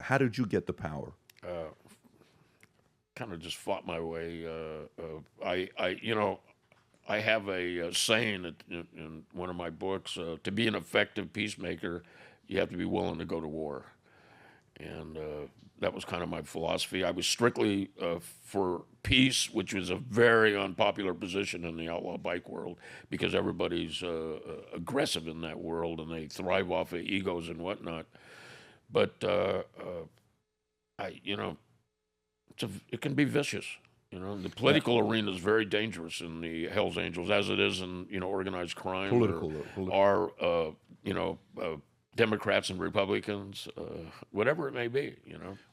How did you get the power? Kind of just fought my way. I have a saying in one of my books: to be an effective peacemaker, you have to be willing to go to war. And that was kind of my philosophy. I was strictly for peace, which was a very unpopular position in the outlaw bike world because everybody's aggressive in that world and they thrive off of egos and whatnot. But it can be vicious. The political arena is very dangerous in the Hells Angels, as it is in organized crime, or Democrats and Republicans, whatever it may be.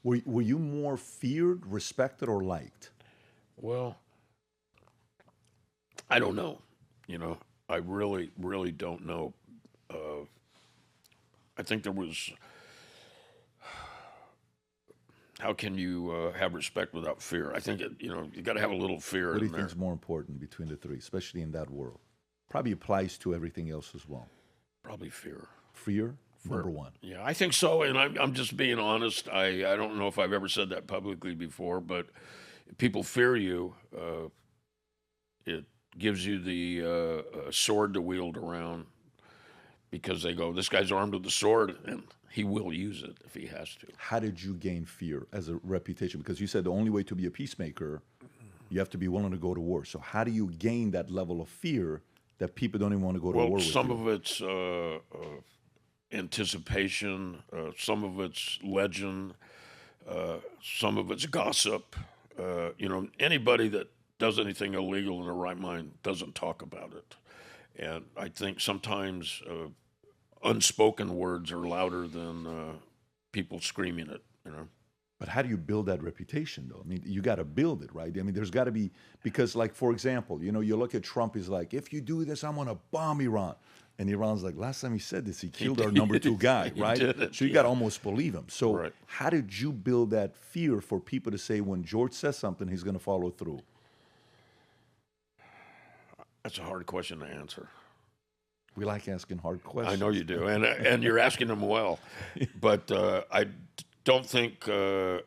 Were you more feared, respected, or liked? Well, I don't know. I really, really don't know. I think there was. How can you have respect without fear? I think you got to have a little fear. What do you think is more important between the three, especially in that world? Probably applies to everything else as well. Probably fear. Fear, number one. Yeah, I think so, and I'm just being honest. I don't know if I've ever said that publicly before, but if people fear you, it gives you the sword to wield around because they go, this guy's armed with a sword, and he will use it if he has to. How did you gain fear as a reputation? Because you said the only way to be a peacemaker, you have to be willing to go to war. So how do you gain that level of fear that people don't even want to go to war with you? Some of it's anticipation, some of it's legend, some of it's gossip. Anybody that does anything illegal in their right mind doesn't talk about it. And I think sometimes unspoken words are louder than people screaming it, But how do you build that reputation, though? I mean, you got to build it, right? I mean, there's got to be, because, like, for example, you look at Trump, he's like, if you do this, I'm going to bomb Iran. And Iran's like, last time he said this, he killed our number 2 guy, right? So you got to almost believe him. So how did you build that fear for people to say when George says something, he's going to follow through? That's a hard question to answer. We like asking hard questions. I know you do, and you're asking them well. But I don't think I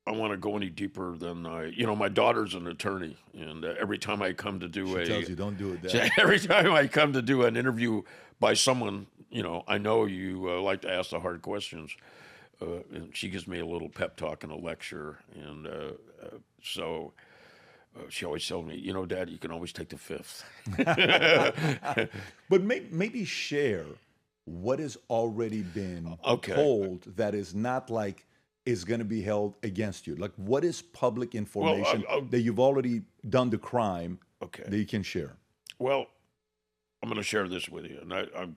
want to go any deeper than my daughter's an attorney, and every time I come to do she tells you don't do it. Dad. Every time I come to do an interview by someone, I know you like to ask the hard questions, and she gives me a little pep talk and a lecture, and so. She always tells me, Dad, you can always take the 5th. But maybe share what has already been told that is not like is going to be held against you. Like, what is public information that you've already done the crime that you can share? Well, I'm going to share this with you. And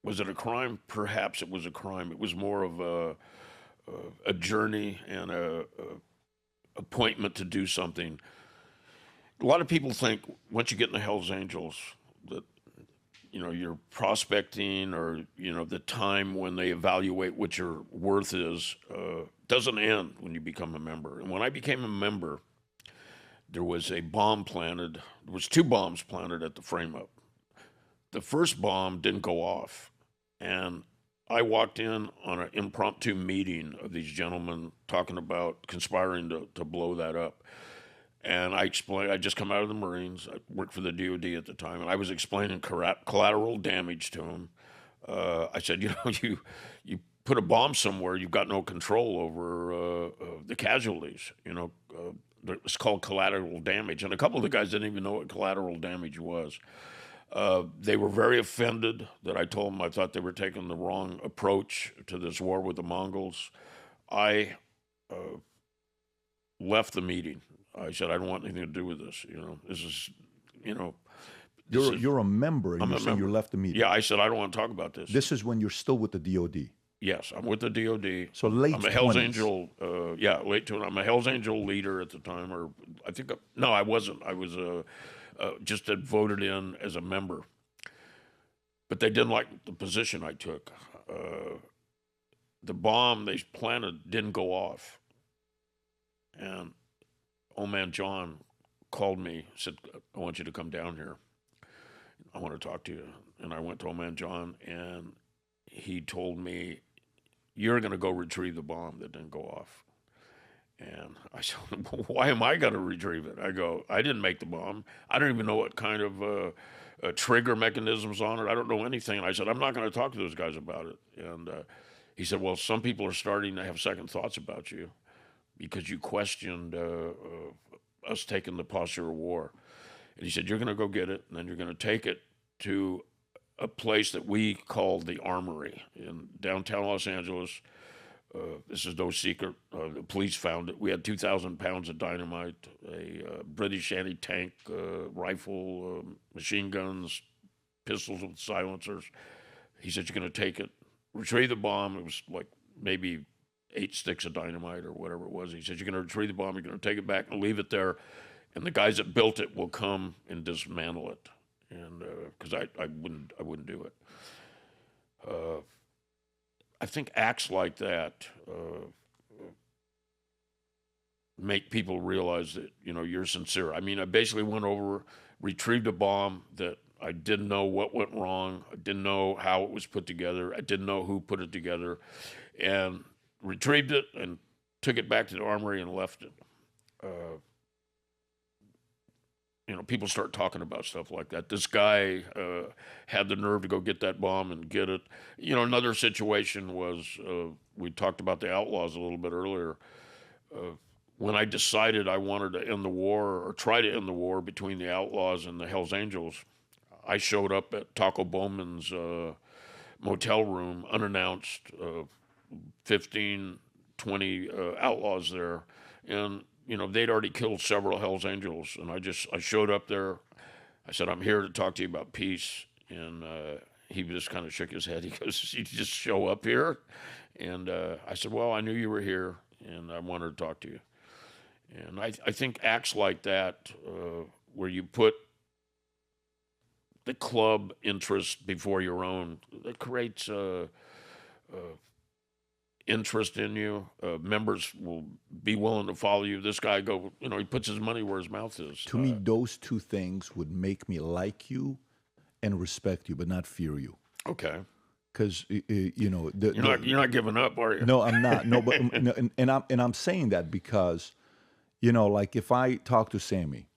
was it a crime? Perhaps it was a crime. It was more of a journey and a appointment to do something. A lot of people think once you get in the Hells Angels that, you're prospecting or, the time when they evaluate what your worth is doesn't end when you become a member. And when I became a member, there was a bomb planted. There was 2 bombs planted at the frame-up. The first bomb didn't go off. And I walked in on an impromptu meeting of these gentlemen talking about conspiring to blow that up. And I explained, I'd just come out of the Marines. I worked for the DOD at the time, and I was explaining collateral damage to them. I said, you put a bomb somewhere, you've got no control over the casualties. It's called collateral damage. And a couple of the guys didn't even know what collateral damage was. They were very offended that I told them I thought they were taking the wrong approach to this war with the Mongols. I left the meeting. I said, I don't want anything to do with this. This is, You're a member, and you're saying you left the meeting. Yeah, I said, I don't want to talk about this. This is when you're still with the DOD. Yes, I'm with the DOD. So late 20s. I'm a Hells Angel, late 20s. I'm a Hells Angel leader at the time, or I think, no, I wasn't. I was just voted in as a member. But they didn't like the position I took. The bomb they planted didn't go off. And old man John called me, said, I want you to come down here. I want to talk to you. And I went to old man John, and he told me, you're going to go retrieve the bomb that didn't go off. And I said, well, why am I going to retrieve it? I go, I didn't make the bomb. I don't even know what kind of trigger mechanisms on it. I don't know anything. And I said, I'm not going to talk to those guys about it. And he said, well, some people are starting to have second thoughts about you because you questioned us taking the posture of war. And he said, you're going to go get it, and then you're going to take it to a place that we called the Armory in downtown Los Angeles. This is no secret. The police found it. We had 2,000 pounds of dynamite, a British anti-tank rifle, machine guns, pistols with silencers. He said, you're going to take it, retrieve the bomb. It was like maybe 8 sticks of dynamite or whatever it was. He said, you're going to retrieve the bomb, you're going to take it back and leave it there, and the guys that built it will come and dismantle it. And because I wouldn't do it. I think acts like that make people realize that, you know, you're sincere. I mean, I basically went over, retrieved a bomb that I didn't know what went wrong. I didn't know how it was put together. I didn't know who put it together, and retrieved it and took it back to the Armory and left it. You know, people start talking about stuff like that. This guy had the nerve to go get that bomb and get it. You know, another situation was, we talked about the outlaws a little bit earlier. When I decided I wanted to end the war, or try to end the war between the outlaws and the Hells Angels, I showed up at Taco Bowman's motel room unannounced, 15, 20 outlaws there. And you know, they'd already killed several Hells Angels, and I showed up there. I said, I'm here to talk to you about peace. And he just kind of shook his head. He goes, you just show up here? And I said, well, I knew you were here, and I wanted to talk to you. And I think acts like that, where you put the club interest before your own, it creates interest in you. Members will be willing to follow you. This guy he puts his money where his mouth is. To me, those two things would make me like you and respect you, but not fear you. Okay. Because you know, you're not giving up, are you? No, I'm not. No, but and I'm saying that because, you know, like if I talk to Sammy,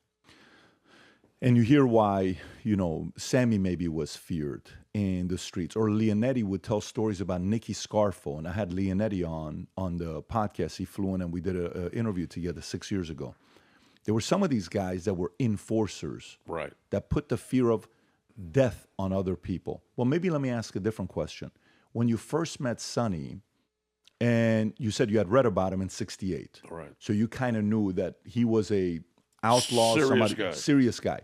and you hear why, you know, Sammy maybe was feared in the streets, or Leonetti would tell stories about Nicky Scarfo, and I had Leonetti on the podcast. He flew in and we did an interview together 6 years ago. There were some of these guys that were enforcers, right, that put the fear of death on other people. Well, maybe let me ask a different question. When you first met Sonny, and you said you had read about him in '68, right, so you kind of knew that he was a outlaw, serious guy.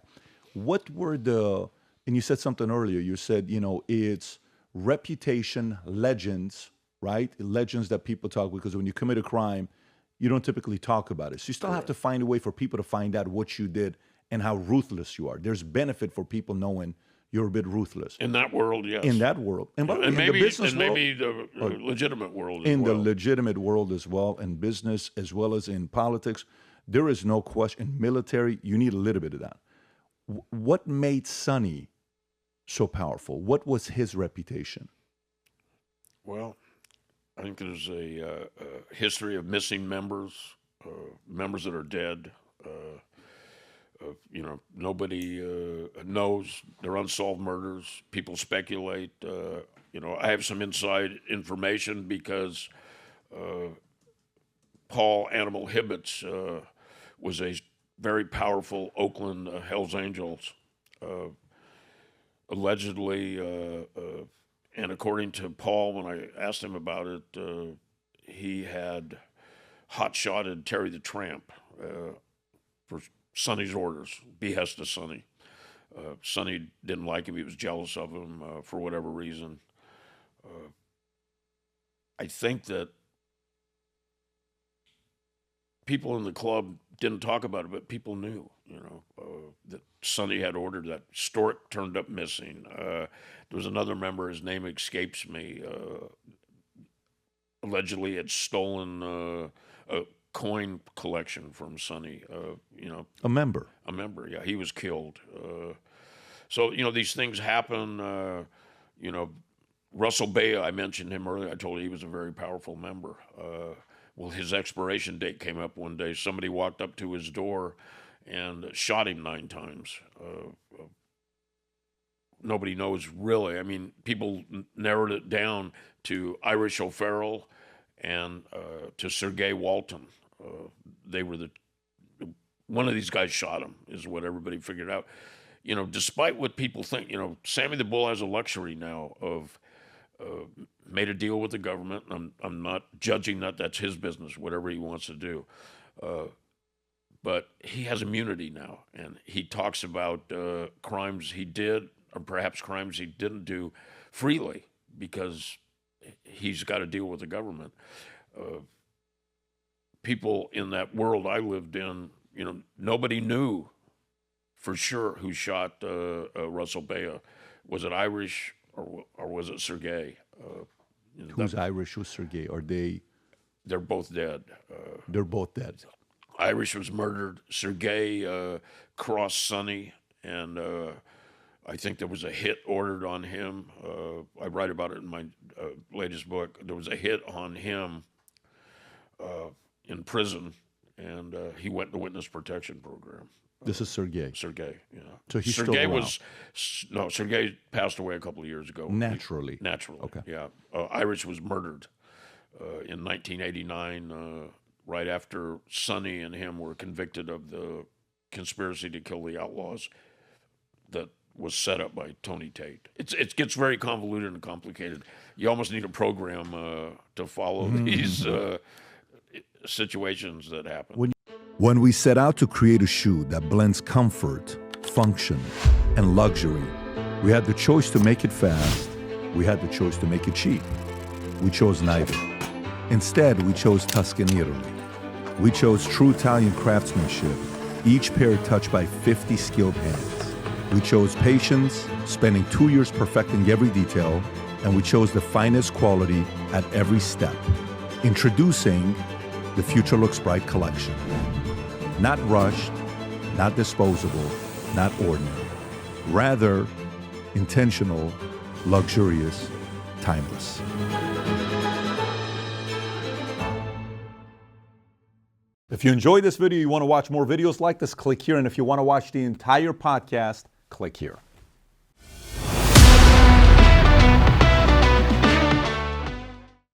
What were and you said something earlier, you said, you know, it's reputation, legends, right? Legends that people talk, because when you commit a crime, you don't typically talk about it. So you still have to find a way for people to find out what you did and how ruthless you are. There's benefit for people knowing you're a bit ruthless. In that world, yes. In that world. And maybe the business world, maybe the legitimate world as in well. the legitimate world as well, in business as well as in politics, there is no question. In military, you need a little bit of that. What made Sonny so powerful? What was his reputation? Well, I think there's a history of missing members, members that are dead. You know, nobody knows. They're unsolved murders. People speculate. You know, I have some inside information because Paul Animal Hibbets was a very powerful Oakland Hells Angels. Allegedly, and according to Paul, when I asked him about it, he had hot-shotted Terry the Tramp for Sonny's orders, behest of Sonny. Sonny didn't like him. He was jealous of him for whatever reason. I think that people in the club didn't talk about it, but people knew, you know, that Sonny had ordered that. Stork turned up missing. There was another member, his name escapes me, allegedly had stolen a coin collection from Sonny, you know. A member, yeah. He was killed. So, you know, these things happen, you know. Russell Baya, I mentioned him earlier. I told you he was a very powerful member. Well, his expiration date came up one day. Somebody walked up to his door and shot him 9 times. Nobody knows really. I mean, people narrowed it down to Irish O'Farrell and to Sergei Walton. They were one of these guys shot him, is what everybody figured out. You know, despite what people think, you know, Sammy the Bull has a luxury now of made a deal with the government. I'm not judging that. That's his business, whatever he wants to do. But he has immunity now, and he talks about crimes he did, or perhaps crimes he didn't do, freely, because he's got to deal with the government. People in that world I lived in, you know, nobody knew for sure who shot Russell Baya. Was it Irish or was it Sergei? Who's Irish? Who's Sergei? Are they? They're both dead. They're both dead. Irish was murdered. Sergei crossed Sonny, and I think there was a hit ordered on him. I write about it in my latest book. There was a hit on him in prison, and he went to witness protection program. This is Sergei. Sergei, yeah. So he's Sergei still around. Sergei passed away a couple of years ago. Naturally. Naturally, Okay. yeah. Irish was murdered in 1989, right after Sonny and him were convicted of the conspiracy to kill the outlaws that was set up by Tony Tate. It gets very convoluted and complicated. You almost need a program to follow these situations that happen. When we set out to create a shoe that blends comfort, function, and luxury, we had the choice to make it fast. We had the choice to make it cheap. We chose neither. Instead, we chose Tuscany, Italy. We chose true Italian craftsmanship, each pair touched by 50 skilled hands. We chose patience, spending 2 years perfecting every detail, and we chose the finest quality at every step. Introducing the Future Looks Bright collection. Not rushed, not disposable, not ordinary. Rather, intentional, luxurious, timeless. If you enjoyed this video, you want to watch more videos like this, click here. And if you want to watch the entire podcast, click here.